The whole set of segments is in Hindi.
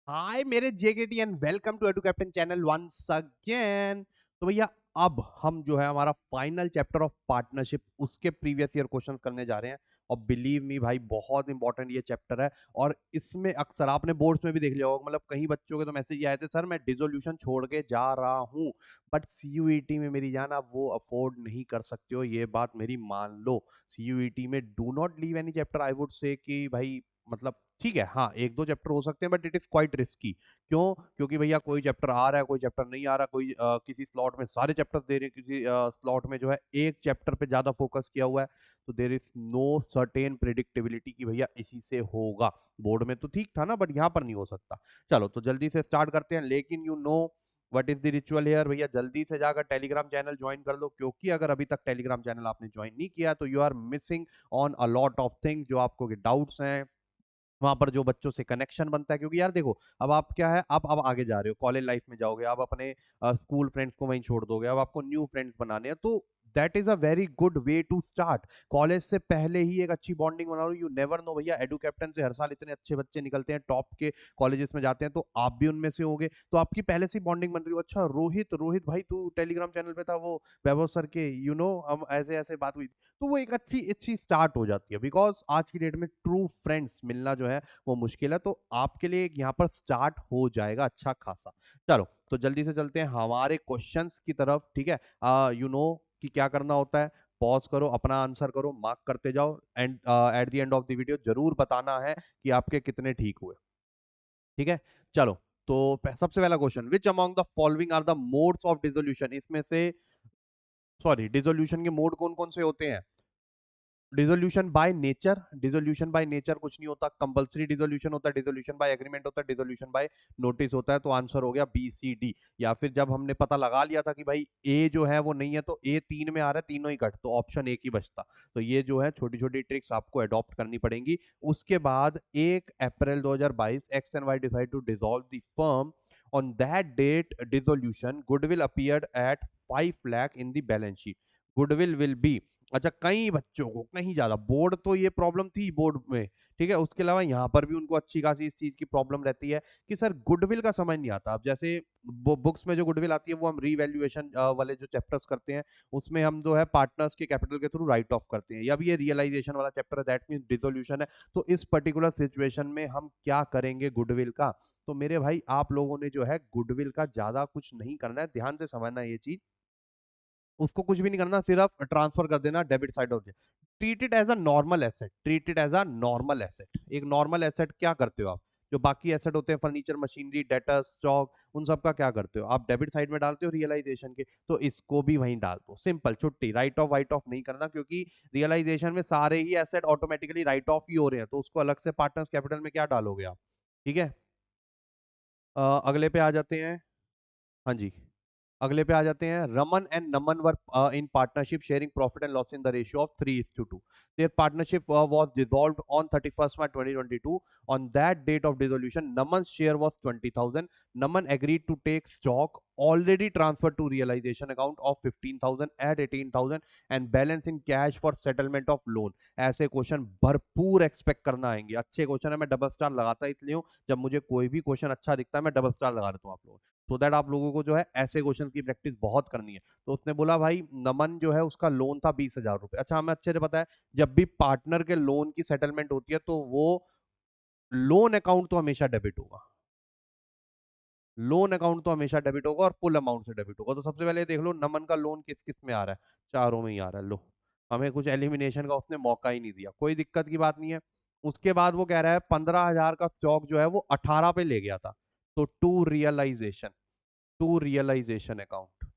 हाय मेरे जेकेटी and welcome to edu captain channel once again. तो भैया अब हम जो है हमारा फाइनल चैप्टर ऑफ पार्टनरशिप उसके प्रीवियस ईयर क्वेश्चंस करने जा रहे हैं। और बिलीव मी भाई बहुत इंपॉर्टेंट ये चैप्टर है। और इसमें अक्सर आपने बोर्ड्स में भी देख लिया होगा, मतलब कई बच्चों के तो मैसेज आए थे, सर मैं डिसोल्यूशन छोड़ के जा रहा हूँ बट सीयूईटी में मेरी जान आप वो अफोर्ड नहीं कर सकते हो, ये बात मेरी मान लो। सीयूईटी में do not leave any chapter, I would say कि भाई मतलब ठीक है, हाँ एक दो चैप्टर हो सकते हैं but it is quite risky. क्यों? क्योंकि भैया कोई चैप्टर आ रहा है, कोई चैप्टर नहीं आ रहा, कोई किसी स्लॉट में सारे चैप्टर दे रहे हैं, किसी स्लॉट में जो है एक चैप्टर पे ज्यादा फोकस किया हुआ है। तो there is no certain predictability कि भैया इसी से होगा। बोर्ड में तो ठीक था ना, बट यहाँ पर नहीं हो सकता। चलो तो जल्दी से स्टार्ट करते हैं, लेकिन you know what is the ritual here. भैया जल्दी से जाकर टेलीग्राम चैनल ज्वाइन कर लो, क्योंकि अगर अभी तक टेलीग्राम चैनल आपने ज्वाइन नहीं किया तो you are missing on a lot of things. जो आपको डाउट्स हैं वहां पर जो बच्चों से कनेक्शन बनता है, क्योंकि यार देखो अब आप क्या है, आप अब आगे जा रहे हो, कॉलेज लाइफ में जाओगे, आप अपने स्कूल फ्रेंड्स को वहीं छोड़ दोगे, अब आपको न्यू फ्रेंड्स बनाने हैं। तो that is a very good way to start. College से पहले ही एक अच्छी बॉन्डिंग बना लो। यू नेवर नो भैया, एडू कैप्टन से हर साल इतने अच्छे बच्चे निकलते हैं, टॉप के कॉलेजेस में जाते हैं, तो आप भी उनमें से होगे, तो आपकी पहले से बॉन्डिंग बन रही हो। अच्छा रोहित, रोहित भाई तू टेलीग्राम चैनल पे था, वो वैभव सर के, हम ऐसे ऐसे बात हुई, तो वो एक अच्छी अच्छी स्टार्ट हो जाती है। बिकॉज आज की डेट में ट्रू फ्रेंड्स मिलना जो है वो मुश्किल है, तो आपके लिए यहाँ पर स्टार्ट हो जाएगा अच्छा खासा। चलो तो जल्दी से चलते हैं हमारे क्वेश्चंस की तरफ, ठीक है। यू नो कि क्या करना होता है, पॉज करो, अपना आंसर करो, मार्क करते जाओ, and at the end of the video जरूर बताना है कि आपके कितने ठीक हुए, ठीक है। चलो तो सबसे पहला question, which among the following are the modes of dissolution, इसमें से सॉरी डिसोल्यूशन के मोड कौन कौन से होते हैं। Dissolution by nature, dissolution by nature कुछ नहीं होता, कंपलसरी डिसोल्यूशन होता है, डिसोल्यूशन बाय एग्रीमेंट होता है, डिसोल्यूशन बाय नोटिस होता है। तो आंसर हो गया बी सी डी। या फिर जब हमने पता लगा लिया था कि भाई ए जो है वो नहीं है, तो ए तीन में आ रहा है, तीनों ही कट, तो ऑप्शन एक ही बचता। तो ये जो है छोटी छोटी ट्रिक्स आपको अडॉप्ट करनी पड़ेंगी। उसके बाद 1 April 2022 X and Y decide to dissolve the firm. On that date dissolution goodwill appeared at 5 lakh in the balance sheet. Goodwill will be, अच्छा कई बच्चों को कहीं ज्यादा, बोर्ड तो ये प्रॉब्लम थी बोर्ड में, ठीक है, उसके अलावा यहाँ पर भी उनको अच्छी खासी इस चीज की प्रॉब्लम रहती है कि सर गुडविल का समझ नहीं आता। अब जैसे बुक्स में जो गुडविल आती है वो हम रीवैल्यूएशन वाले जो चैप्टर्स करते हैं, उसमें हम जो है पार्टनर्स के कैपिटल के थ्रू राइट ऑफ करते हैं, या भी ये रियलाइजेशन वाला चैप्टर है, दैट मीन डिसोल्यूशन है। तो इस पर्टिकुलर सिचुएशन में हम क्या करेंगे गुडविल का। तो मेरे भाई आप लोगों ने जो है गुडविल का ज्यादा कुछ नहीं करना है, ध्यान से समझना है ये चीज। उसको कुछ भी नहीं करना, सिर्फ ट्रांसफर कर देना debit side of. Treat it as a normal asset, treat it as a normal asset. एक नॉर्मल एसेट क्या करते हो आप, जो बाकी एसेट होते हैं फर्नीचर, मशीनरी, डेटा, स्टॉक, उन सब का क्या करते हो आप, डेबिट साइड में डालते हो रियलाइजेशन के, तो इसको भी वहीं डाल दो, सिंपल छुट्टी। राइट ऑफ वाइट ऑफ नहीं करना, क्योंकि रियलाइजेशन में सारे ही एसेट ऑटोमेटिकली राइट ऑफ ही हो रहे हैं, तो उसको अलग से पार्टनर्स कैपिटल में क्या डालोगे आप, ठीक है। अगले पे आ जाते हैं, हाँ जी, अगले पे आ जाते हैं। Raman and Naman were in partnership sharing profit and loss in the ratio of 3:2। Their partnership was dissolved on 31st March 2022। On that date of dissolution Naman share was 20,000। Naman agreed to take stock already transferred to realization account of 15,000 at 18,000 and balance in cash for settlement of loan। ऐसे क्वेश्चन भरपूर एक्सपेक्ट करना आएंगे, अच्छे क्वेश्चन है। मैं डबल स्टार लगाता इसलिए हूँ, जब मुझे कोई भी क्वेश्चन अच्छा दिखता है मैं डबल स्टार लगा देता हूँ आप लोगों, सो दैट आप लोगों को जो है ऐसे क्वेश्चन की प्रैक्टिस बहुत करनी है। तो उसने बोला भाई नमन जो है उसका लोन था 20,000 रुपए। अच्छा हमें अच्छे से पता है जब भी पार्टनर के लोन की सेटलमेंट होती है तो वो लोन अकाउंट तो हमेशा डेबिट होगा, लोन अकाउंट तो हमेशा डेबिट होगा और फुल अमाउंट से डेबिट होगा। तो सबसे पहले देख लो नमन का लोन किस किस में आ रहा है, चारों में ही आ रहा है। लो हमें कुछ एलिमिनेशन का उसने मौका ही नहीं दिया, कोई दिक्कत की बात नहीं है। उसके बाद वो कह रहा है 15,000 का स्टॉक जो है वो 18 पे ले गया था, तो टू रियलाइजेशन अकाउंट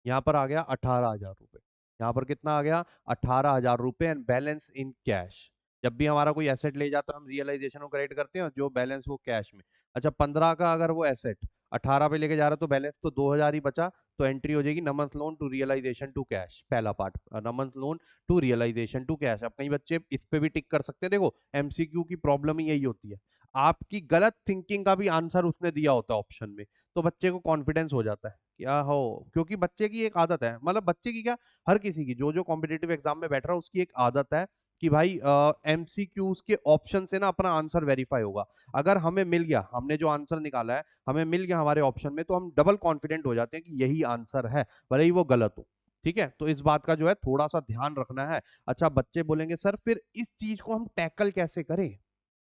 यहाँ पर आ गया 18,000 रुपए। यहाँ पर कितना आ गया, 18,000 रुपए एंड बैलेंस इन कैश। जब भी हमारा कोई एसेट ले जाता है हम रियलाइजेशन को क्रेडिट करते हैं और जो बैलेंस वो कैश में। अच्छा 15 का अगर वो एसेट 18 पे लेके जा रहा है तो बैलेंस तो 2,000 ही बचा, तो एंट्री हो जाएगी Naman loan to realisation to cash, पहला part Naman loan to realisation to cash. अब कई बच्चे इस पे भी टिक कर सकते हैं, देखो एमसीक्यू की प्रॉब्लम ही यही होती है, आपकी गलत थिंकिंग का भी आंसर उसने दिया होता है ऑप्शन में, तो बच्चे को कॉन्फिडेंस हो जाता है क्या हो, क्योंकि बच्चे की एक आदत है, मतलब बच्चे की क्या, हर किसी की जो जो कॉम्पिटेटिव एग्जाम में बैठ रहा है उसकी एक आदत है कि भाई एमसीक्यूज के ऑप्शन से ना अपना आंसर वेरीफाई होगा। अगर हमें मिल गया, हमने जो आंसर निकाला है हमें मिल गया हमारे ऑप्शन में, तो हम डबल कॉन्फिडेंट हो जाते हैं कि यही आंसर है, भले ही वो गलत हो। ठीक है, तो इस बात का जो है थोड़ा सा ध्यान रखना है। अच्छा, बच्चे बोलेंगे सर फिर इस चीज को हम टैकल कैसे करें?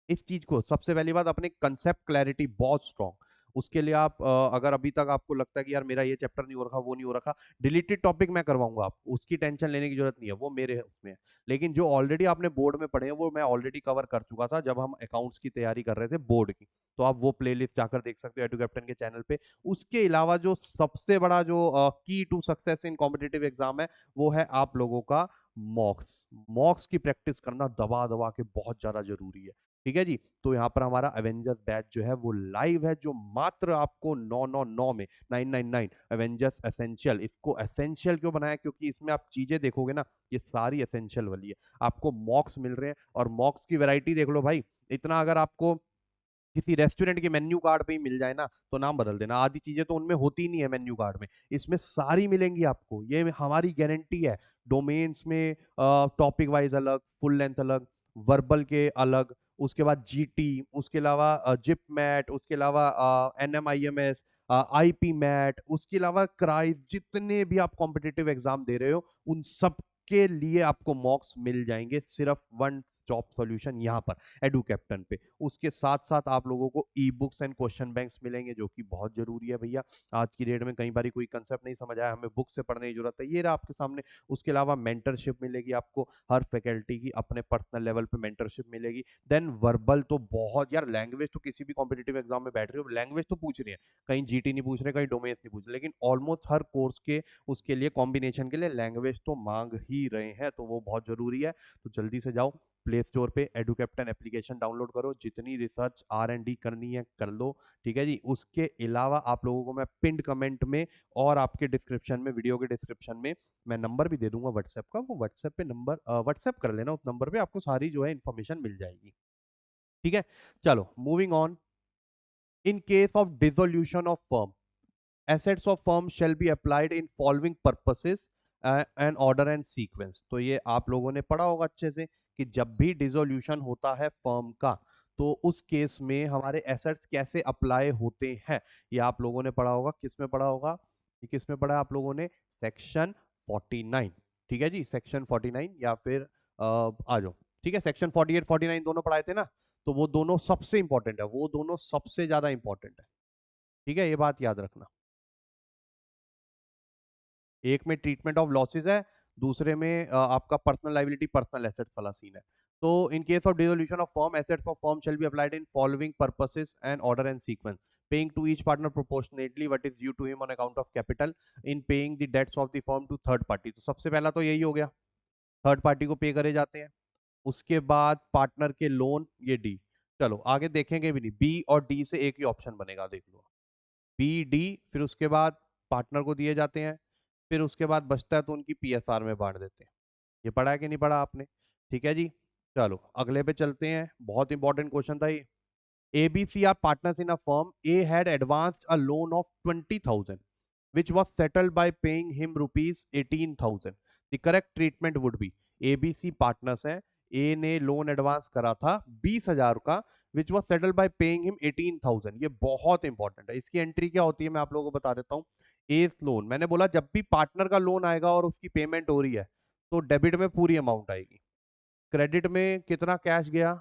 इस चीज को सबसे पहली बात, अपने कंसेप्ट क्लैरिटी बहुत स्ट्रांग। उसके लिए आप अगर अभी तक आपको लगता है कि यार मेरा ये चैप्टर नहीं हो रखा, वो नहीं हो रखा, डिलीटेड टॉपिक मैं करवाऊंगा, आप उसकी टेंशन लेने की जरूरत नहीं है, वो मेरे उसमें है। लेकिन जो ऑलरेडी आपने बोर्ड में पढ़े हैं वो मैं ऑलरेडी कवर कर चुका था जब हम अकाउंट्स की तैयारी कर रहे थे बोर्ड की। तो आप वो प्लेलिस्ट जाकर देख सकते हो एडु कैप्टन के चैनल पे। उसके अलावा जो सबसे बड़ा जो key to success in competitive exam है, वो है आप लोगों का मॉक्स। मॉक्स की प्रैक्टिस करना दबा दबा के बहुत ज्यादा जरूरी है। ठीक है जी। तो यहाँ पर हमारा एवेंजर्स बैच जो है वो लाइव है, जो मात्र आपको 999 में 999 एवेंजर्स एसेंशियल। इसको एसेंशियल क्यों बनाया? क्योंकि इसमें आप चीजें देखोगे ना, ये सारी एसेंशियल वाली है। आपको मॉक्स मिल रहे हैं और मॉक्स की वैरायटी देख लो भाई। इतना अगर आपको किसी रेस्टोरेंट के मेन्यू कार्ड पे ही मिल जाए ना, तो नाम बदल देना। आधी चीजें तो उनमें होती ही नहीं है मेन्यू कार्ड में, इसमें सारी मिलेंगी आपको, ये हमारी गारंटी है। डोमेन्स में टॉपिक वाइज अलग, फुल लेंथ अलग, वर्बल के अलग, उसके बाद जीटी, उसके अलावा जिप मैट, उसके अलावा एनएमआईएमएस, आईपी मैट, उसके अलावा क्राइस, जितने भी आप कॉम्पिटिटिव एग्जाम दे रहे हो उन सब के लिए आपको मॉक्स मिल जाएंगे, सिर्फ वन स्टॉप सॉल्यूशन यहाँ पर एडू कैप्टन पे। उसके साथ साथ आप लोगों को e books and question banks मिलेंगे, जो कि बहुत जरूरी है भैया। आज की डेट में कई बार कोई कंसेप्ट नहीं समझ आया, हमें बुक से पढ़ने की जरूरत है, ये रहा आपके सामने। उसके अलावा मेंटरशिप मिलेगी आपको, हर फैकल्टी की अपने पर्सनल लेवल पे मेंटरशिप मिलेगी। देन वर्बल तो बहुत यार, लैंग्वेज तो किसी भी कॉम्पिटेटिव एग्जाम में बैठ रहे हो लैंग्वेज तो पूछ रही है, कहीं जीटी नहीं पूछ रहे, कहीं डोमेन्स नहीं पूछ रहे, लेकिन ऑलमोस्ट हर कोर्स के उसके लिए कॉम्बिनेशन के लिए लैंग्वेज तो मांग ही रहे हैं, तो वो बहुत जरूरी है। तो जल्दी से जाओ प्ले स्टोर पे एडु कैप्टन एप्लीकेशन डाउनलोड करो, जितनी रिसर्च आर एंड डी करनी है कर लो। ठीक है जी। उसके अलावा आप लोगों को मैं पिंड कमेंट में और आपके डिस्क्रिप्शन में, वीडियो के डिस्क्रिप्शन में मैं नंबर भी दे दूंगा व्हाट्सएप का, वो व्हाट्सएप पे नंबर व्हाट्सएप कर लेना, उस नंबर पे आपको सारी जो है इन्फॉर्मेशन मिल जाएगी। ठीक है, चलो moving on. In case of dissolution of firm, assets of firm shall be applied in following purposes and order and sequence। तो ये आप लोगों ने पढ़ा होगा अच्छे से कि जब भी डिसोल्यूशन होता है फर्म का, तो उस केस में हमारे एसेट्स कैसे अप्लाई होते हैं, ये आप लोगों ने पढ़ा होगा। किस में पढ़ा होगा? ये किस में पढ़ा है आप लोगों ने? सेक्शन 49। ठीक है जी, सेक्शन 49 या फिर आ जाओ। ठीक है, सेक्शन 48 49 दोनों पढ़ाए थे ना, तो वो दोनों सबसे इंपॉर्टेंट है, वो दोनों सबसे ज्यादा इंपॉर्टेंट है। ठीक है, ये बात याद रखना। एक में ट्रीटमेंट ऑफ लॉसेस है, दूसरे में आपका पर्सनल लाइबिलिटी पर्सनल एसेट्स वाला सीन है। तो in case of dissolution of firm, assets of firm shall be applied in following purposes and order and sequence. Paying to each partner proportionately what is due to him on account of capital, in paying the debts of the firm to third party. तो सबसे पहला तो यही हो गया, थर्ड पार्टी को पे करे जाते हैं। उसके बाद पार्टनर के लोन, ये डी। चलो आगे देखेंगे भी नहीं, बी और डी से एक ही ऑप्शन बनेगा, देख लो, बी डी। फिर उसके बाद पार्टनर को दिए जाते हैं, फिर उसके बाद बचता है तो उनकी पीएसआर में बांट देते हैं। ये पढ़ा है कि नहीं पढ़ा आपने? ठीक है जी। चलो अगले पे चलते हैं, बहुत इंपॉर्टेंट क्वेश्चन था ये। ABC are partners in a firm. A had advanced a loan of 20,000, which was settled by paying him rupees 18,000. The correct treatment would be, ABC partners हैं, A ने लोन एडवांस करा था 20,000 का, which was settled bye paying him 18,000। ये बहुत इंपॉर्टेंट है, इसकी एंट्री क्या होती है मैं आप लोगों को बता देता हूँ। ए लोन, मैंने बोला जब भी पार्टनर का लोन आएगा और उसकी पेमेंट हो रही है, तो डेबिट में पूरी अमाउंट आएगी, क्रेडिट में कितना कैश गया?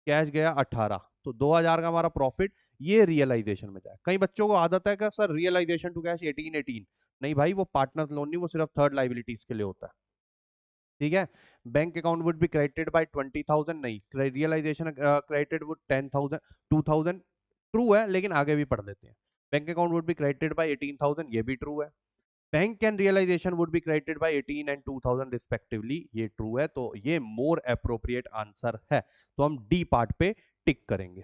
कैश गया 18, तो 2,000 का हमारा प्रॉफिट, ये रियलाइजेशन में जाए। कई बच्चों को आदत है कि सर रियलाइजेशन टू कैश 18 नहीं भाई, वो पार्टनर लोन नहीं, वो सिर्फ थर्ड लाइबिलिटीज के लिए होता है। ठीक है, bank account would be credited bye 20,000, नहीं, रियलाइजेशन क्रेडिटेड वुड 10,000 2,000। ट्रू है, लेकिन आगे भी पढ़ लेते हैं। Bank account would be credited by 18,000, ये भी ट्रू है। Bank and realisation would be credited by 18 and 2,000 respectively, ये ट्रू है। तो ये मोर अप्रोप्रिएट आंसर है, तो हम डी पार्ट पे टिक करेंगे।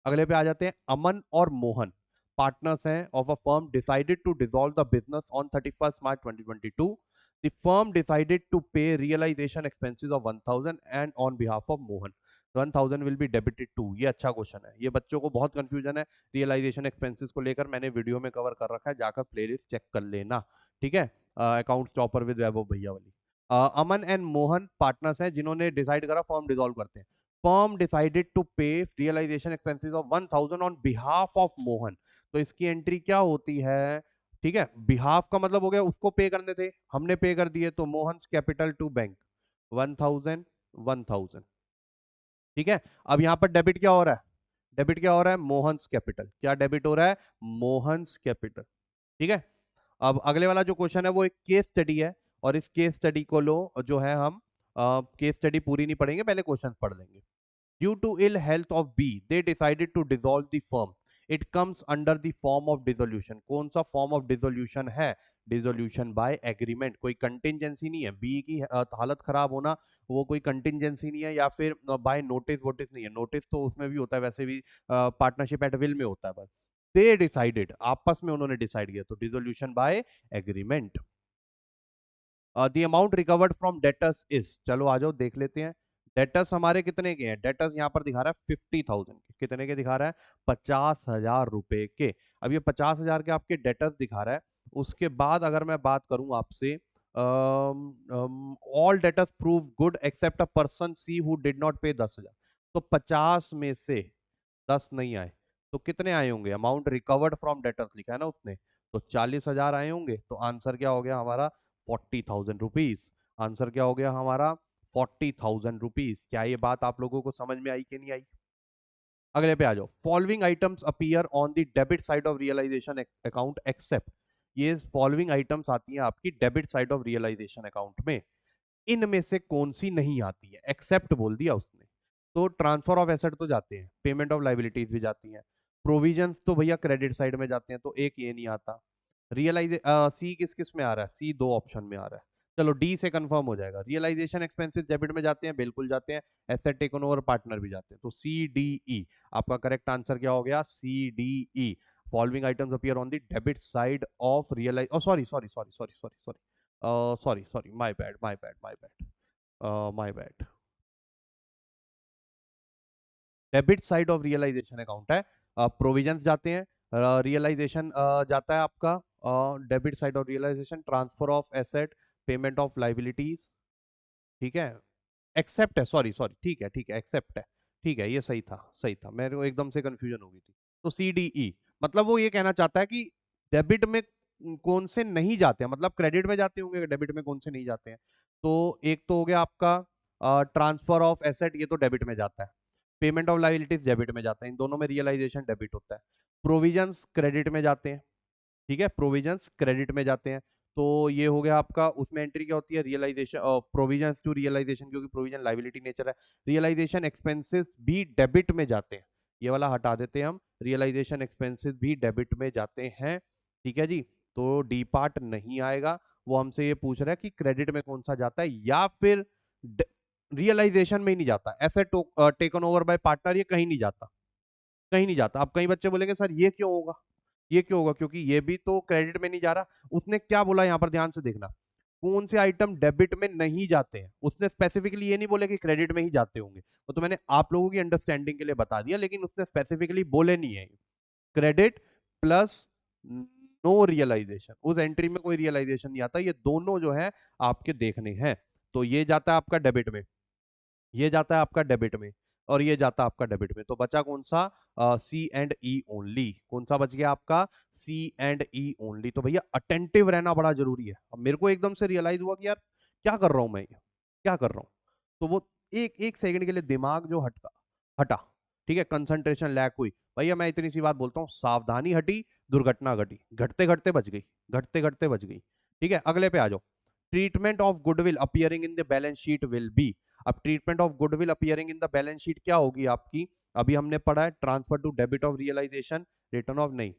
अगले पे आ जाते हैं, अमन और मोहन पार्टनर्स हैं of a firm, decided to dissolve the business on 31 March 2022। The firm decided to pay realisation expenses of 1,000 and on behalf of Mohan 1,000 will be debited to. ये अच्छा क्वेश्चन है, ये बच्चों को बहुत कंफ्यूजन है रियलाइजेशन एक्सपेंसेस को लेकर, मैंने वीडियो में कवर कर रखा है, जाकर प्लेलिस्ट चेक कर लेना। ठीक है, अकाउंट्स टॉपर विद वैभव भैया वाली। अमन एंड मोहन पार्टनर्स हैं जिन्होंने डिसाइड करा फर्म डिसॉल्व करते हैं। Firm decided to pay realisation expenses of 1000 on behalf of Mohan. तो इसकी एंट्री क्या होती है? ठीक है, बिहाफ का मतलब हो गया उसको पे करने थे, हमने पे कर दिए, तो मोहन्स कैपिटल टू बैंक 1000 1000। ठीक है, अब यहां पर डेबिट क्या हो रहा है? डेबिट क्या हो रहा है? मोहन्स कैपिटल। क्या डेबिट हो रहा है? मोहन्स कैपिटल। ठीक है, अब अगले वाला जो क्वेश्चन है वो एक केस स्टडी है, और इस केस स्टडी को लो जो है हम केस स्टडी पूरी नहीं पढ़ेंगे, पहले क्वेश्चन पढ़ लेंगे। Due to ill health of B they decided to dissolve the firm. It comes under the form of dissolution. कौन सा फॉर्म ऑफ डिसोल्यूशन है? Dissolution by agreement. कोई कंटिजेंसी नहीं है, बी की हालत खराब होना वो कोई कंटिजेंसी नहीं है, या फिर बाय नोटिस वोटिस नहीं है। नोटिस तो उसमें भी होता है, वैसे भी पार्टनरशिप एट विल में होता है। बस दे डिसाइडेड, आपस में उन्होंने डिसाइड किया, तो dissolution by agreement. The amount recovered from debtors is, चलो आ जाओ देख लेते हैं। डेटर्स हमारे कितने के हैं? डेटर्स यहाँ पर दिखा रहा है 50,000 के। कितने के दिखा रहा है? 50,000 रुपए के। अब ये 50,000 के आपके डेटर्स दिखा रहा है। उसके बाद अगर मैं बात करूं आपसे, all debtors prove good except a person C who did not pay 10,000। तो 50 में से 10 नहीं आए, तो कितने आए होंगे? अमाउंट रिकवर्ड फ्रॉम डेटर्स लिखा है ना उसने, तो 40,000 आए होंगे। तो आंसर क्या हो गया हमारा? 40,000 रुपीज। आंसर क्या हो गया हमारा? 40,000 रुपीज। क्या ये बात आप लोगों को समझ में आई कि नहीं आई? अगले पे आ जाओ। Following items appear on the debit side of realisation account except. ये फॉलोइंग आइटम्स आती हैं आपकी debit side of realisation account में, इनमें से कौन सी नहीं आती है? एक्सेप्ट बोल दिया उसने। तो ट्रांसफर ऑफ एसेट तो जाते हैं, पेमेंट ऑफ लाइबिलिटीज भी जाती हैं, प्रोविजंस तो भैया क्रेडिट साइड में जाते हैं, तो एक ये नहीं आता। रियलाइज सी किस किस में आ रहा है? सी दो ऑप्शन में आ रहा है। चलो डी से कंफर्म हो जाएगा। रियलाइजेशन एक्सपेंसेस डेबिट में जाते हैं, बिल्कुल जाते हैं। एसेट टेकन ओवर पार्टनर भी जाते हैं, तो सी डी ई। आपका करेक्ट आंसर क्या हो गया? C D E. Following items appear on the debit side of realise, sorry sorry sorry sorry sorry sorry sorry sorry, my bad my bad my bad my bad. Debit side of realisation account है, प्रोविजंस जाते हैं, रियलाइजेशन जाता है आपका debit side of realisation, transfer of asset, payment of liabilities. ठीक है, एक्सेप्ट है, सॉरी सॉरी, ठीक है एक्सेप्ट है। ठीक है, ये सही था सही था, मेरे को एकदम से कंफ्यूजन हो गई थी। तो सी डी ई, मतलब वो ये कहना चाहता है कि डेबिट में कौन से नहीं जाते हैं, मतलब क्रेडिट में जाते होंगे, डेबिट में कौन से नहीं जाते हैं। तो एक तो हो गया आपका ट्रांसफर ऑफ एसेट, ये तो डेबिट में जाता है। पेमेंट ऑफ लाइबिलिटीज डेबिट में जाता है, इन दोनों में रियलाइजेशन डेबिट होता है। प्रोविजंस क्रेडिट में जाते हैं। ठीक है, प्रोविजंस क्रेडिट में जाते हैं। तो ये हो गया आपका, उसमें एंट्री क्या होती है? रियलाइजेशन प्रोविजंस टू रियलाइजेशन, क्योंकि प्रोविजन लाइबिलिटी नेचर है। रियलाइजेशन एक्सपेंसेस भी डेबिट में जाते हैं, ये वाला हटा देते हैं हम, रियलाइजेशन एक्सपेंसेस भी डेबिट में जाते हैं। ठीक है जी, तो डी पार्ट नहीं आएगा। वो हमसे ये पूछ रहा है कि क्रेडिट में कौन सा जाता है, या फिर रियलाइजेशन में ही नहीं जाता। Asset taken over by partner, ये कहीं नहीं जाता, कहीं नहीं जाता। अब कई बच्चे बोलेंगे सर ये क्यों होगा? ये क्यों होगा? क्योंकि ये भी तो क्रेडिट में नहीं जा रहा। उसने क्या बोला यहाँ पर, ध्यान से देखना, कौन से आइटम डेबिट में नहीं जाते हैं। उसने स्पेसिफिकली ये नहीं बोले कि क्रेडिट में ही जाते होंगे, वो तो मैंने आप लोगों की अंडरस्टैंडिंग के लिए बता दिया, लेकिन उसने स्पेसिफिकली बोले नहीं है। क्रेडिट प्लस नो रियलाइजेशन, उस एंट्री में कोई रियलाइजेशन नहीं आता। ये दोनों जो है आपके देखने हैं। तो ये जाता है आपका डेबिट में, ये जाता है आपका डेबिट में, और ये जाता है आपका डेबिट में। तो बचा कौन सा? सी एंड ई ओनली। कौन सा बच गया आपका? सी एंड ई ओनली। तो भैया अटेंटिव रहना बड़ा जरूरी है। अब मेरे को एकदम से रियलाइज हुआ कि यार क्या कर रहा हूं मैं, क्या कर रहा हूं। तो वो एक एक सेकंड के लिए दिमाग जो हटका हटा। ठीक है, कंसंट्रेशन लैक हुई। भैया मैं इतनी सी बात बोलता हूँ, सावधानी हटी, दुर्घटना घटी। घटते घटते बच गई, घटते घटते बच गई। ठीक है, अगले पे आ जाओ। Treatment of goodwill appearing in the balance sheet will be. अब treatment of goodwill appearing in the balance sheet क्या होगी आपकी? अभी हमने पढ़ा है transfer to debit of realisation, return of नहीं,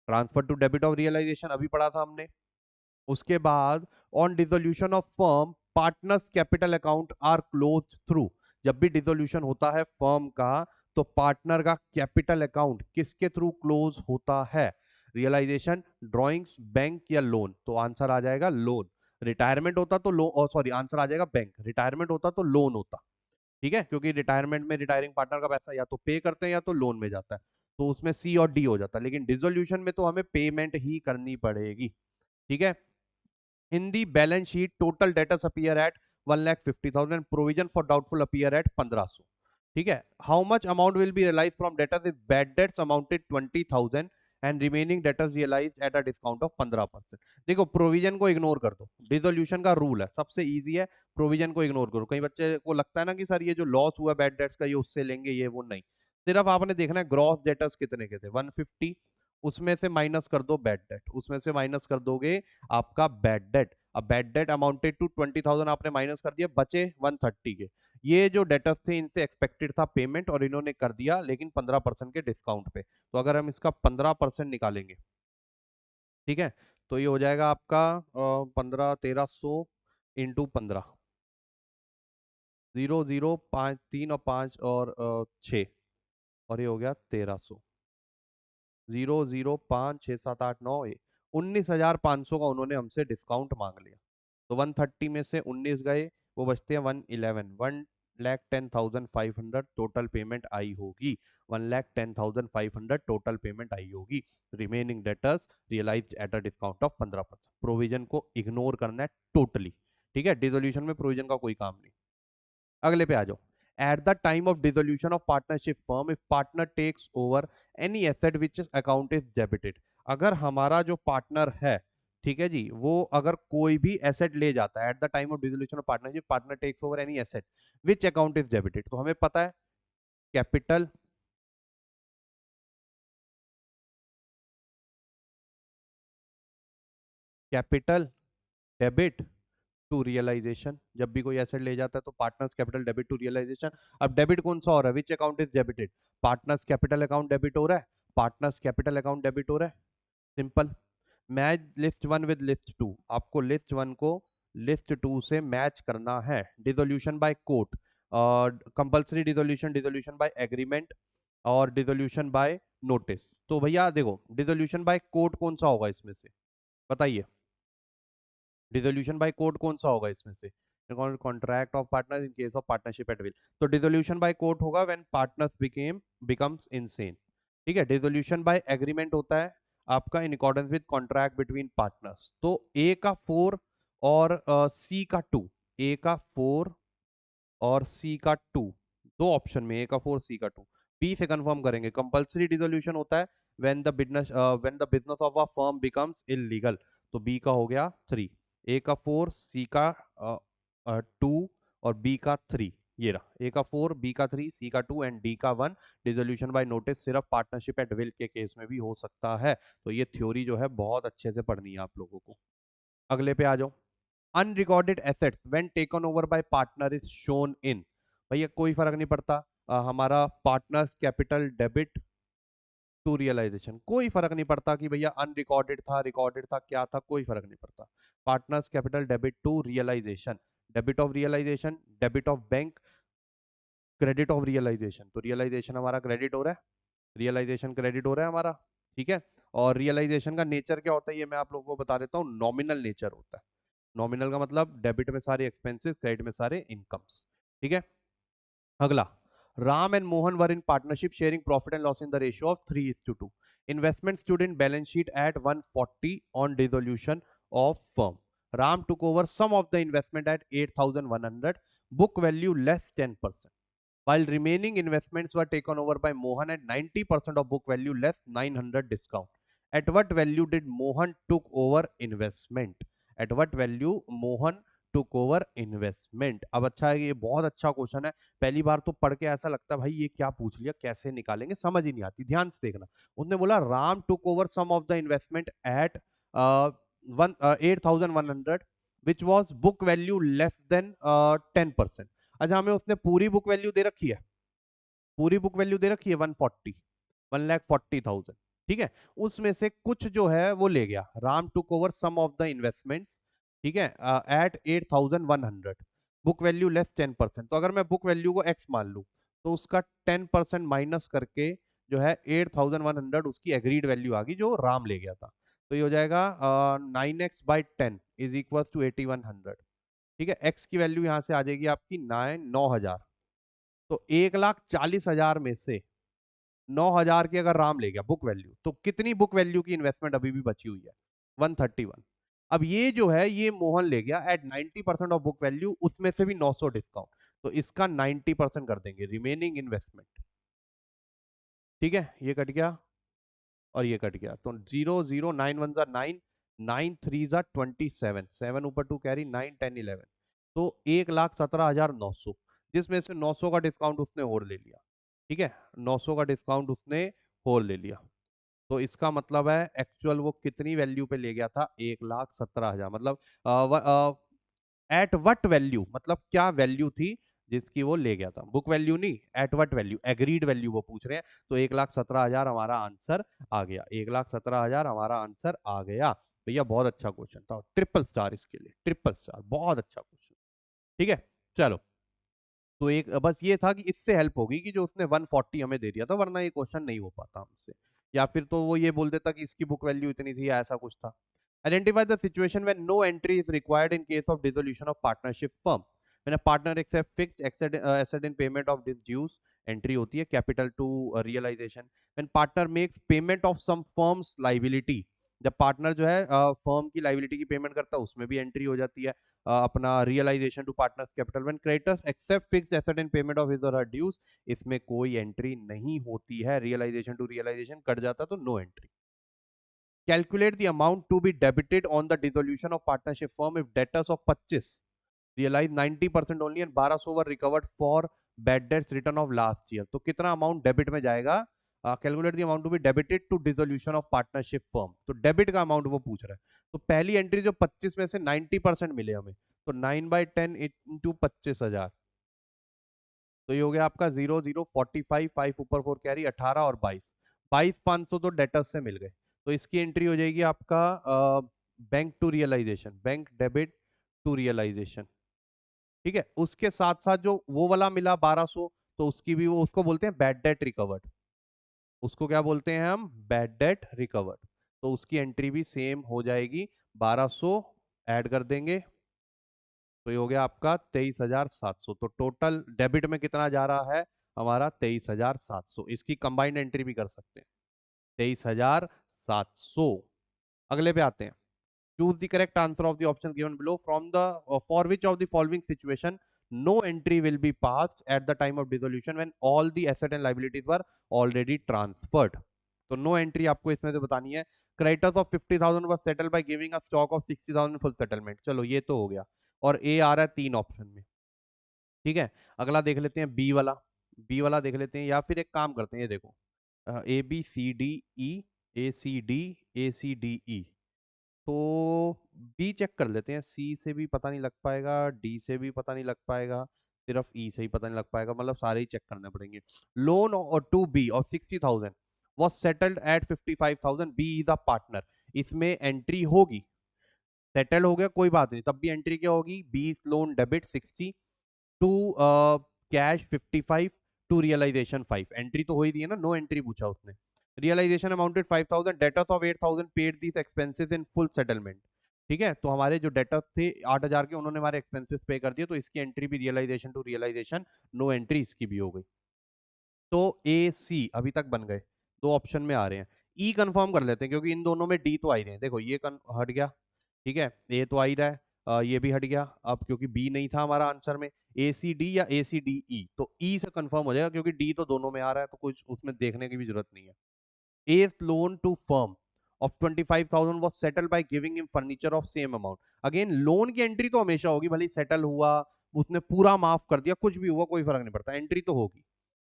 transfer to debit of realisation अभी पढ़ा था हमने। उसके बाद on dissolution of firm partners capital account are close through. जब भी डिसोल्यूशन होता है फर्म का, तो पार्टनर का कैपिटल अकाउंट किसके थ्रू क्लोज होता है? रियलाइजेशन, ड्रॉइंग्स, बैंक या लोन? तो आंसर आ जाएगा लोन। रिटायरमेंट होता तो लोन, सॉरी आंसर आ जाएगा बैंक। रिटायरमेंट होता तो लोन होता। ठीक है, क्योंकि रिटायरमेंट में रिटायरिंग पार्टनर का पैसा या तो पे करते हैं या तो लोन में जाता है, तो उसमें सी और डी हो जाता है। लेकिन डिसोल्यूशन में तो हमें पेमेंट ही करनी पड़ेगी। ठीक है, in the balance sheet total debtors appear at 1,50,000, provision for doubtful appear at 1,500। ठीक है, how much amount will be realise from debtors if bad debts amounted 20,000 and remaining debtors realise at a discount of 15%। देखो प्रोविजन को इग्नोर कर दो, डिसोल्यूशन का रूल है सबसे इजी है, प्रोविजन को इग्नोर करो। कई बच्चे को लगता है ना कि सर ये जो लॉस हुआ बैड डेट्स का ये उससे लेंगे, ये वो नहीं, सिर्फ आपने देखना है ग्रॉस डेटर्स कितने के थे 150, उसमें से माइनस कर दो बैड डेट, उसमें से माइनस कर दोगे आपका बैड डेट। अब बैड डेट अमाउंटेड टू 20,000 आपने माइनस कर दिया, बचे 130 के। ये जो डेटर्स थे इनसे एक्सपेक्टेड था पेमेंट और इन्होंने कर दिया लेकिन 15% के डिस्काउंट पे। तो अगर हम इसका 15% निकालेंगे, ठीक है, तो ये हो जाएगा आपका 15 1300 इंटू 15, 0 0 5 3 और 5 और 6, और ये हो गया 1300। 0 0 5 6 7 8 9 19,500 का उन्होंने हमसे डिस्काउंट मांग लिया। तो 130 में से 19 गए, वो बचते हैं 111, 1,10,500 टोटल पेमेंट आई होगी, 1,10,500 टोटल पेमेंट आई होगी। Remaining debtors realised at a discount of 15%। Provision को इग्नोर करना है टोटली, ठीक है, डिसोल्यूशन में प्रोविजन का कोई काम नहीं। अगले पे आ जाओ। At the time of dissolution of partnership firm, if partner takes over any asset which account is debited, अगर हमारा जो पार्टनर है, ठीक है जी, वो अगर कोई भी एसेट ले जाता है at the time of dissolution of partnership, partner takes over any asset which account is debited, तो हमें पता है capital, capital debit to realisation. जब भी कोई एसेट ले जाता है तो partners capital debit to realisation. अब डेबिट कौन सा हो रहा है, which account is debited, partners capital account debit हो रहा है, पार्टनर्स कैपिटल अकाउंट डेबिट हो रहा है, simple. Match list one with list two, आपको लिस्ट वन को लिस्ट टू से मैच करना है। Dissolution by court, compulsory dissolution, dissolution by agreement और डिसोल्यूशन बाय नोटिस। तो भैया देखो डिसोल्यूशन बाय कोर्ट कौन सा होगा इसमें से, बताइए, डिसोल्यूशन बाय कोर्ट कौन सा होगा इसमें से, contract of partners in case of partnership at will, तो डिसोल्यूशन बाय कोर्ट होगा व्हेन पार्टनर्स बिकम्स इनसेन। ठीक है, डिसोल्यूशन बाय एग्रीमेंट होता है आपका in accordance with contract between partners. तो ए का 4 और सी का 2, ए का 4 और सी का 2, दो ऑप्शन में ए का 4 सी का 2। बी से कंफर्म करेंगे, कंपल्सरी डिसोल्यूशन होता है when the business of a firm becomes illegal, तो बी का हो गया 3, ए का 4 सी का 2 और बी का 3, ये रहा ए का 4 बी का 3 सी का 2 एंड डी का 1। डिसोल्यूशन बाय नोटिस सिर्फ पार्टनरशिप एट विल के केस में भी हो सकता है। तो ये थ्योरी जो है बहुत अच्छे से पढ़नी है आप लोगों को। अगले पे आ जाओ। Unrecorded assets when taken over by partner is shown in, भैया कोई फर्क नहीं पड़ता, हमारा partners capital debit to realisation, कोई फर्क नहीं पड़ता कि भैया अनरिकॉर्डेड था रिकॉर्डेड था क्या था, कोई फर्क नहीं पड़ता। Partners capital debit to realisation, debit of realisation, debit of bank, credit of realisation, तो रियलाइजेशन हमारा क्रेडिट हो रहा है, रियलाइजेशन क्रेडिट हो रहा है हमारा, ठीक है। और रियलाइजेशन का नेचर क्या होता है ये मैं आप लोगों को बता देता हूँ, नॉमिनल नेचर होता है। नॉमिनल का मतलब डेबिट में सारे एक्सपेंसेस, क्रेडिट में सारे इनकम्स, ठीक है। अगला, Ram and Mohan were in partnership sharing profit and loss in the ratio of 3:2। Investment stood in balance sheet at 140 on dissolution of firm. Ram took over some of the investment at 8,100, book value less 10%, while remaining investments were taken over by Mohan at 90% of book value less 900 discount. At what value did Mohan took over investment? At what value Mohan took over investment? अब अच्छा है, ये बहुत अच्छा क्वेश्चन है, पहली बार तो पढ़ के ऐसा लगता है भाई ये क्या पूछ लिया, कैसे निकालेंगे, समझ ही नहीं आती। ध्यान से देखना, उसने बोला Ram took over some of the investment at 8,100 which was book value less than 10%। अच्छा हमें उसने पूरी बुक वैल्यू दे रखी है, पूरी बुक वैल्यू दे रखी है 140, 1,40,000, ठीक है। उसमें से कुछ जो है वो ले गया, Ram took over some of the investments, ठीक है, एट 8,100, बुक वैल्यू लेस 10%। तो अगर मैं बुक वैल्यू को एक्स मान लूं तो उसका 10% माइनस करके जो है 8,100 उसकी एग्रीड वैल्यू आ गई जो राम ले गया था। तो ये हो जाएगा 9x/10 इज इक्वल टू 8,100, ठीक है। एक्स की वैल्यू यहां से आ जाएगी आपकी 9,000। तो 1,40,000 में से 9,000 की अगर राम ले गया बुक वैल्यू, तो कितनी बुक वैल्यू की इन्वेस्टमेंट अभी भी बची हुई है, 131। अब ये जो है ये मोहन ले गया एट 90% ऑफ बुक वैल्यू, उसमें से भी 900 डिस्काउंट, तो इसका 90% कर देंगे रिमेनिंग इन्वेस्टमेंट। ठीक है, ये कट गया और ये कट गया, तो 0 0 9 1 9 3 27, 7 ऊपर 2 कैरी 9 10 11, तो 1,17,900, जिसमें से 900 का डिस्काउंट उसने और ले लिया। ठीक है, 900 का डिस्काउंट उसने और ले लिया, तो इसका मतलब है एक्चुअल वो कितनी वैल्यू पे ले गया था, 1,17,000, मतलब एट वट वैल्यू, मतलब क्या वैल्यू थी जिसकी वो ले गया था, बुक वैल्यू नहीं, at what value, agreed value वो पूछ रहे हैं। तो 1,17,000 हमारा आंसर आ गया, 1,17,000 हमारा आंसर आ गया। भैया बहुत अच्छा क्वेश्चन था, ट्रिपल स्टार इसके लिए, ट्रिपल स्टार, बहुत अच्छा क्वेश्चन। ठीक है, चलो, तो एक बस ये था कि इससे हेल्प होगी कि जो उसने 140 हमें दे दिया था, वरना ये क्वेश्चन नहीं हो पाता हमसे, या फिर तो वो ये बोल देता कि इसकी बुक वैल्यू इतनी थी या ऐसा कुछ था। Identify the situation when no entry is required in case of dissolution of partnership firm. When a partner accept fixed asset in payment of this dues, entry होती है capital to realisation. When partner makes payment of some firms liability, जब पार्टनर जो है फर्म की लाइबिलिटी की पेमेंट करता है, उसमें भी एंट्री हो जाती है अपना realisation to partners capital. When creditors accept fixed asset in payment of his और हर ड्यूज, इसमें कोई एंट्री नहीं होती है, रियलाइजेशन टू रियलाइजेशन कट जाता तो no entry. Calculate the amount to be debited on the dissolution of partnership firm if debtors of 25 realise 90% only and 1200 were recovered for bad debts return of last year, तो कितना अमाउंट डेबिट में जाएगा। Calculate the amount to be debited to dissolution of partnership firm, तो डेबिट का अमाउंट वो पूछ रहा है। तो पहली एंट्री जो 25 में से 90% मिले हमें, तो 9/10 इंटू 25,000, तो ये हो गया आपका 0 0 45 5 ऊपर 4 कैरी 18 और 22 500 तो डेटर्स से मिल गए। तो इसकी एंट्री हो जाएगी आपका bank to realisation, bank debit to realisation. ठीक है, उसके साथ साथ जो वो वाला मिला 1200, तो उसकी भी वो उसको बोलते हैं बैड डेट रिकवर्ड, उसको क्या बोलते हैं हम, बैड डेट रिकवर्ड, तो उसकी एंट्री भी सेम हो जाएगी, 1200 ऐड कर देंगे, तो ये हो गया आपका 23,700। तो टोटल डेबिट में कितना जा रहा है हमारा, 23,700, इसकी कंबाइंड एंट्री भी कर सकते हैं, 23,700। अगले पे आते हैं, choose the correct answer of the option given below from the for which of the following situation no entry will be passed at the time of dissolution when all the asset and liabilities were already transferred। तो नो एंट्री आपको इसमें से बतानी है। Creditors of 50,000 was settled by giving a stock of 60,000 full settlement, चलो ये तो हो गया, और ए आ रहा है 3 ऑप्शन में। ठीक है, अगला देख लेते हैं बी वाला, बी वाला देख लेते हैं, या फिर एक काम करते हैं, ये देखो A B C D E, A C D, A C D E, तो बी चेक कर लेते हैं, सी से भी पता नहीं लग पाएगा, डी से भी पता नहीं लग पाएगा, सिर्फ ई से ही पता नहीं लग पाएगा, मतलब सारे ही चेक करने पड़ेंगे। लोन और टू बी और 60,000 was settled at 55,000, B is a partner, इसमें एंट्री होगी, सेटल हो गया कोई बात नहीं, तब भी एंट्री क्या होगी, B loan debit 60 to cash 55 to realisation 5, entry तो हो ही दी है ना, नो एंट्री पूछा उसने। Realisation amounted 5,000, debtors of 8,000 paid these expenses in full settlement. ठीक है, तो हमारे जो डेटर्स थे 8,000 के, उन्होंने हमारे एक्सपेंसेस पे कर दिए, तो इसकी एंट्री भी realisation to realisation, no entry इसकी भी हो गई। तो ए सी अभी तक बन गए, दो ऑप्शन में आ रहे हैं। ई कंफर्म कर लेते हैं, क्योंकि इन दोनों में डी तो आ ही रहे हैं, देखो ये हट गया, ठीक है, ए तो आ ही रहा है, ये भी हट गया, अब क्योंकि बी नहीं था हमारा आंसर में, ए सी डी या ए सी डी ई, तो ई से कंफर्म हो जाएगा, क्योंकि डी तो दोनों में आ रहा है, तो कुछ उसमें देखने की भी जरूरत नहीं है। A loan to firm of 25,000 was settled by giving him furniture of same amount। Again loan की एंट्री तो हमेशा होगी, भले सेटल हुआ, उसने पूरा माफ कर दिया, कुछ भी हुआ कोई फर्क नहीं पड़ता, एंट्री तो होगी।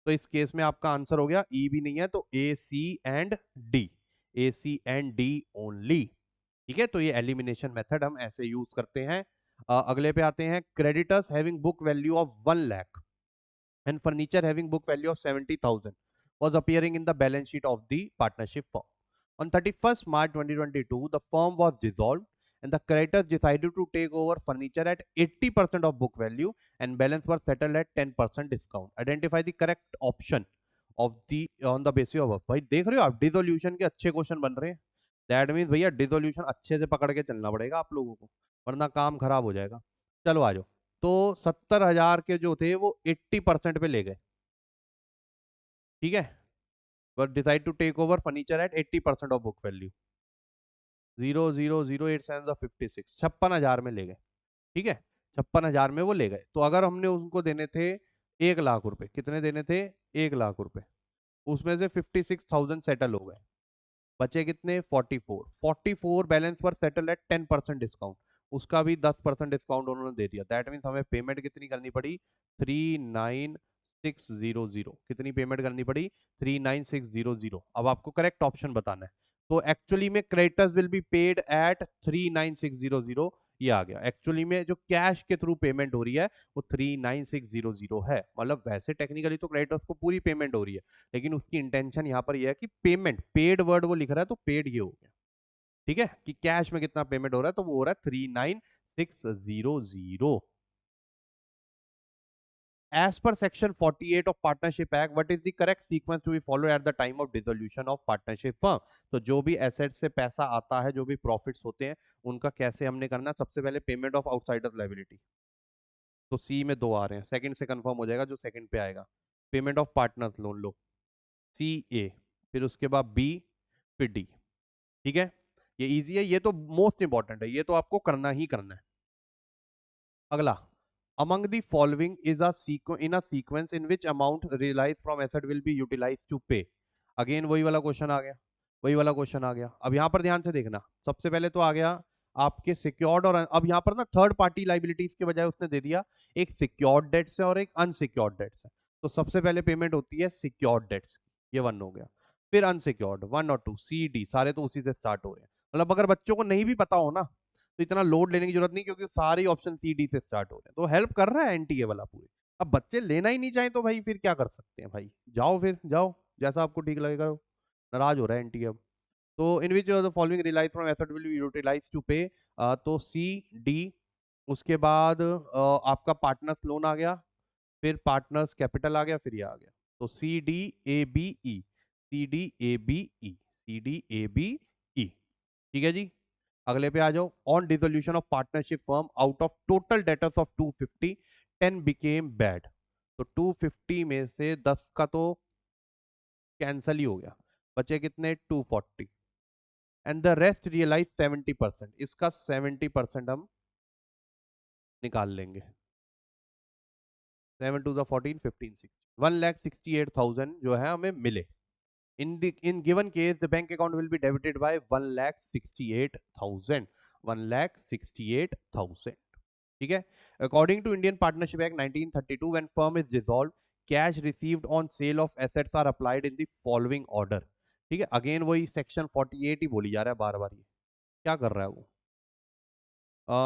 तो इस केस में आपका आंसर हो गया, ई भी नहीं है, तो A C and D, A C and D only. ठीक है, तो ये एलिमिनेशन मेथड हम ऐसे यूज करते हैं। अगले पे आते हैं, creditors having book value of 1 lakh and furniture having book value of 70,000 was appearing in the balance sheet of the partnership firm. On 31st March 2022, the firm was dissolved and the creditors decided to take over furniture at 80% of book value and balance was settled at 10% discount. Identify the correct option of the on the basis of। भाई देख रहे हो आप, डिसोल्यूशन के अच्छे क्वेश्चन बन रहे हैं, दैट मीन्स भैया डिसोल्यूशन अच्छे से पकड़ के चलना पड़ेगा आप लोगों को, वरना काम खराब हो जाएगा। चलो आ जाओ, तो 70,000 के जो थे वो 80% पे ले गए। ठीक है, but decide to take over furniture at 80% of book value. 0.0008 56,000 में ले गए। ठीक है, 56,000 में वो ले गए। तो अगर हमने उनको देने थे 1 लाख रुपए, कितने देने थे? 1 लाख रुपए। उसमें से 56,000 सेटल हो गए, बचे कितने? 44। 44 बैलेंस पर सेटल एट 10% डिस्काउंट, उसका भी 10% डिस्काउंट उन्होंने दे दिया। दैट मीन्स हमें पेमेंट कितनी करनी पड़ी? 39600। कितनी पेमेंट करनी पड़ी? 39600। अब आपको करेक्ट ऑप्शन बताना है। तो एक्चुअली में creditors will be paid at 39600। ये आ गया। एक्चुअली में जो कैश के थ्रू पेमेंट हो रही है वो 39600 है। मतलब वैसे टेक्निकली तो क्रेडिटर्स को पूरी पेमेंट हो रही है, लेकिन उसकी इंटेंशन यहाँ पर यह है कि पेमेंट, पेड वर्ड वो लिख रहा है तो पेड ये हो गया। ठीक है, कि कैश में कितना पेमेंट हो रहा है, तो वो हो रहा है 39600। As per section 48 of Partnership Act, what is the correct sequence to be followed at the time of dissolution of partnership firm? तो जो भी एसेट से पैसा आता है, जो भी प्रॉफिट्स होते हैं, उनका कैसे हमने करना है? सबसे पहले पेमेंट ऑफ आउटसाइडर लायबिलिटी, तो सी में 2 आ रहे हैं, सेकंड से कंफर्म हो जाएगा जो सेकंड पे आएगा। पेमेंट ऑफ पार्टनर्स लोन लो, सी ए, फिर उसके बाद बी, फिर डी। ठीक है, ये इजी है, ये तो मोस्ट इंपॉर्टेंट है, ये तो आपको करना ही करना है। अगला, among the following is a in a sequence in which amount realized from asset will be utilized to pay? Again वही वाला क्वेश्चन आ गया, वही वाला क्वेश्चन आ गया। अब यहाँ पर ध्यान से देखना, सबसे पहले तो आ गया आपके सिक्योर्ड, और अब यहाँ पर ना थर्ड पार्टी लाइबिलिटीज के बजाय उसने दे दिया एक सिक्योर्ड डेट्स है और एक अनसिक्योर्ड डेट्स है। तो सबसे पहले पेमेंट होती है सिक्योर्ड डेट्स, ये 1 हो गया। फिर अनसिक्योर्ड 1 और 2, सी डी सारे तो उसी से स्टार्ट हो रहे हैं। मतलब अगर बच्चों को नहीं भी पता हो ना, तो इतना लोड लेने की जरूरत नहीं, क्योंकि सारे ऑप्शन सी डी से स्टार्ट हो रहे हैं, तो हेल्प कर रहा है एनटीए वाला पूरे। अब बच्चे लेना ही नहीं चाहे तो भाई फिर क्या कर सकते हैं? भाई जाओ, फिर जाओ, जैसा आपको ठीक लगेगा। नाराज हो रहा है एनटीए अब। तो in which the following realise from asset will be utilise to pay, तो सी डी। उसके बाद आपका पार्टनर्स लोन आ गया, फिर पार्टनर्स कैपिटल आ गया, फिर ये आ गया। तो C D A B E, C D A B E, C D A B E. ठीक है जी, अगले पे आ जाओ। On dissolution of partnership firm, out of total debtors of 250, 10 became bad. तो 250 में से 10 का तो कैंसल ही हो गया, बचे कितने? 240। एंड द रेस्ट रियलाइज 70%, इसका 70% हम निकाल लेंगे। 7 टू द 14, 15, 6, 1,68,000 जो है हमें मिले। In given case, the bank account will be debited by 1,68,000, 1,68,000। ठीक है, according to Indian Partnership Act 1932, when firm is dissolved, cash received on sale of assets are applied in the following order। ठीक है, अगेन वही सेक्शन 48 ही बोली जा रहा है बार बार। ये क्या कर रहा है वो?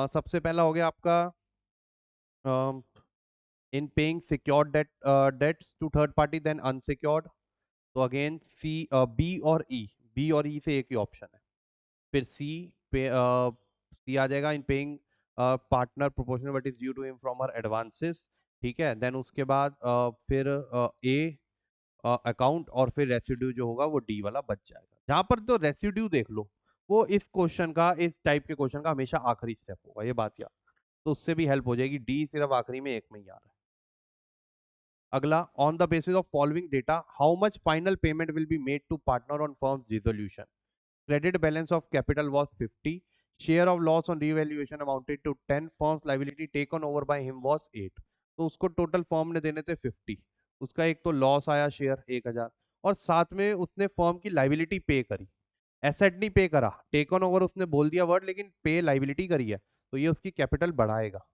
सबसे पहला हो गया आपका in paying secured debts to third party, then unsecured. तो अगेन सी, बी और ई, बी और ई से एक ही ऑप्शन है। फिर सी पे सी आ जाएगा, in paying partner proportional what is due to him from her advances. ठीक है, देन उसके बाद फिर ए अकाउंट, और फिर रेसिड्यू जो होगा वो डी वाला बच जाएगा। जहां पर तो रेसिड्यू देख लो, वो इस क्वेश्चन का, इस टाइप के क्वेश्चन का हमेशा आखिरी स्टेप होगा, ये बात याद, तो उससे भी हेल्प हो जाएगी। डी सिर्फ आखिरी में एक में ही आ रहा है। अगला, on the basis of following data, how much final payment will be made to partner on firms dissolution? Credit balance of capital was 50. Share of loss on revaluation amounted to 10. Firm's liability taken over by him was 8. तो उसको टोटल फर्म ने देने थे 50। उसका एक तो लॉस आया शेयर 1,000, और साथ में उसने फर्म की लाइबिलिटी पे करी। एसेट नहीं पे करा, टेकन ओवर उसने बोल दिया वर्ड, लेकिन पे लाइबिलिटी करी है, तो ये उसकी कैपिटल बढ़ाएगा।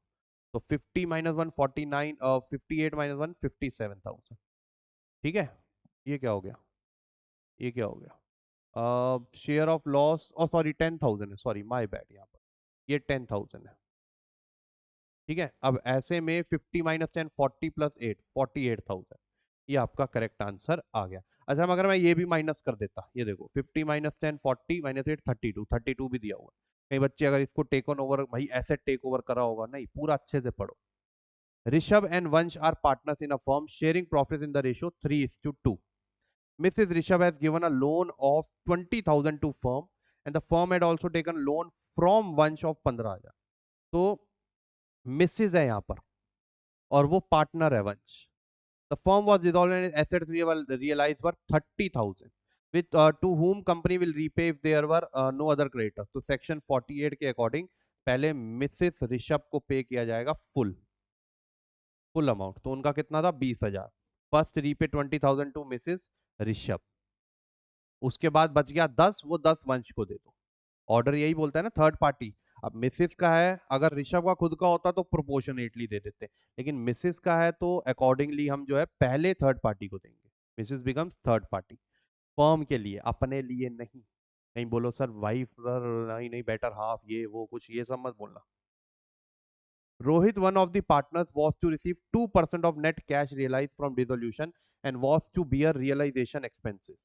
तो 50 माइनस 1 49, 58 माइनस 1 57,000। ठीक है, ये क्या हो गया? ये क्या हो गया? शेयर ऑफ लॉस, और सॉरी 10,000 है, सॉरी माय बैड, यहाँ पर ये 10,000 है। ठीक है, अब ऐसे में 50 माइनस 10 40 प्लस 8 48,000, ये आपका करेक्ट आंसर आ गया। अच्छा, अगर मैं ये भी माइनस कर देता, ये देखो 50 माइनस 10 40 माइनस 8 32, 32 भी दिया हुआ। कई बच्चे अगर इसको टेक ऑन ओवर, भाई एसेट टेक ओवर करा होगा, नहीं पूरा अच्छे से पढ़ो। Rishabh and Vansh are partners in a firm sharing profit in the ratio 3:2। Mrs. Rishabh has given a loan of 20,000 to firm, and the firm had also taken loan from Vansh of 15,000। तो मिसेज है यहाँ पर, और वो पार्टनर है Vansh. The firm was dissolved and assets realised were 30,000। With to whom company will repay if there were no other creditor. तो सेक्शन 48 के अकॉर्डिंग पहले मिसेस ऋषभ को पे किया जाएगा फुल फुल अमाउंट। तो उनका कितना था, 20,000। First repay 20,000 to Mrs Rishabh. उसके बाद बच गया 10, वो 10 वंश को दे दो। ऑर्डर यही बोलता है ना, थर्ड पार्टी। अब मिसेस का है, अगर ऋषभ का खुद का होता तो प्रोपोर्शनेटली दे देते, लेकिन मिसेस का है तो अकॉर्डिंगली हम जो है पहले थर्ड पार्टी को देंगे। Mrs becomes third party, firm के लिए, अपने लिए नहीं। कहीं बोलो सर वाइफ, सर नहीं नहीं बेटर हाफ, ये वो कुछ ये सब मत बोलना। Rohit, one of the partners, was to receive 2% of net cash realized from dissolution and was to bear realization expenses.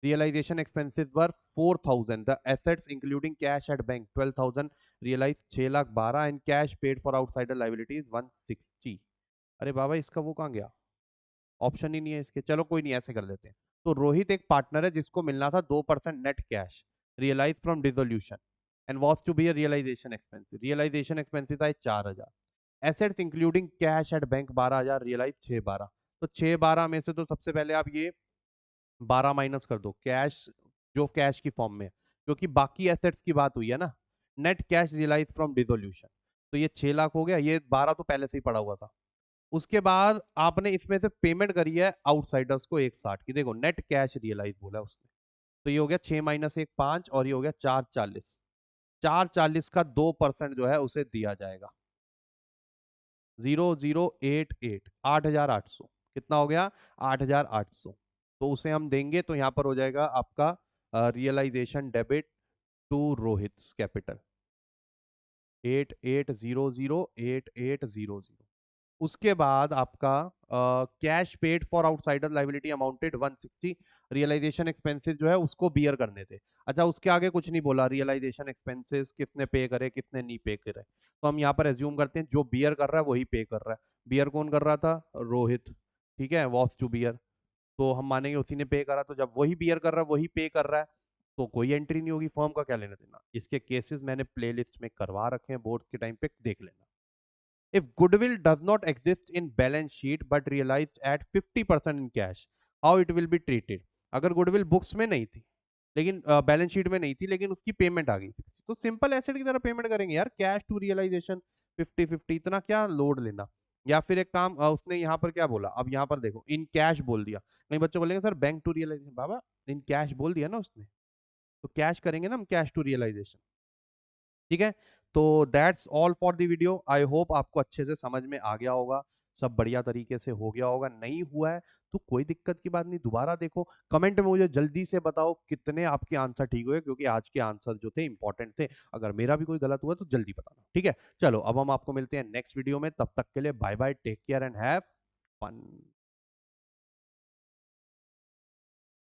Realization expenses were 4,000. The assets, including cash at bank, 12,000, realized 6,12,000 and cash paid for outsider liabilities 160. अरे बाबा, इसका वो कहाँ गया, ऑप्शन ही नहीं है इसके। चलो कोई नहीं, ऐसे कर लेते हैं। तो रोहित एक पार्टनर है जिसको मिलना था 2% net cash realise from dissolution and was to be realisation expenses. Realisation expenses आए 4,000। Assets including cash at bank 12,000, realise 6,12। तो 6,12 में से तो सबसे पहले आप ये 12 माइनस कर दो, कैश जो कैश की फॉर्म में है, क्योंकि बाकी एसेट्स की बात हुई है ना। Net cash realise from dissolution, तो ये 6 लाख हो गया, ये 12 तो पहले से ही पड़ा हुआ था। उसके बाद आपने इसमें से पेमेंट करी है आउटसाइडर्स को 160 की, देखो नेट कैश रियलाइज बोला उसने। तो ये हो गया 6 माइनस 1 5, और ये हो गया 440। 440 का 2% जो है उसे दिया जाएगा, 0088, 8,800। कितना हो गया, 8,800। तो उसे हम देंगे, तो यहां पर हो जाएगा आपका realisation debit to Rohit capital 8800, 8800। उसके बाद आपका cash paid for outsider liability amounted 160। Realisation expenses जो है उसको बियर करने थे। अच्छा, उसके आगे कुछ नहीं बोला, रियलाइजेशन एक्सपेंसेस किसने पे करे किसने नहीं पे करे। तो हम यहाँ पर एज्यूम करते हैं जो बियर कर रहा है वही पे कर रहा है। बियर कौन कर रहा था, रोहित, ठीक है, वॉस टू बियर। तो हम मानेंगे उसी ने पे करा, तो जब वही बियर कर रहा है वही पे कर रहा है, तो कोई एंट्री नहीं होगी, फर्म का क्या लेना देना। इसके केसेस मैंने प्लेलिस्ट में करवा रखे हैं, बोर्ड्स के टाइम पे देख लेना। If goodwill does not exist in balance sheet but realized at 50% in cash, how it will be treated? अगर गुडविल बुक्स में नहीं थी, लेकिन बैलेंस शीट में नहीं थी, लेकिन उसकी पेमेंट आ गई, तो सिंपल एसेट की तरह पेमेंट करेंगे यार, कैश टू रियलाइजेशन 50-50, इतना क्या लोड लेना। या फिर एक काम, उसने यहाँ पर क्या बोला, अब यहाँ पर देखो इन कैश बोल दिया। कई बच्चे बोलेंगे सर बैंक टू रियलाइजेशन, बाबा इन कैश बोल दिया ना उसने, तो कैश करेंगे ना हम, कैश टू रियलाइजेशन। ठीक है, तो that's all for the video. I hope आपको अच्छे से समझ में आ गया होगा, सब बढ़िया तरीके से हो गया होगा। नहीं हुआ है तो कोई दिक्कत की बात नहीं, दोबारा देखो। कमेंट में मुझे जल्दी से बताओ कितने आपके आंसर ठीक हुए, क्योंकि आज के आंसर जो थे इंपॉर्टेंट थे। अगर मेरा भी कोई गलत हुआ तो जल्दी बताना, ठीक है। चलो अब हम आपको मिलते हैं नेक्स्ट वीडियो में, तब तक के लिए bye bye, take care and have fun.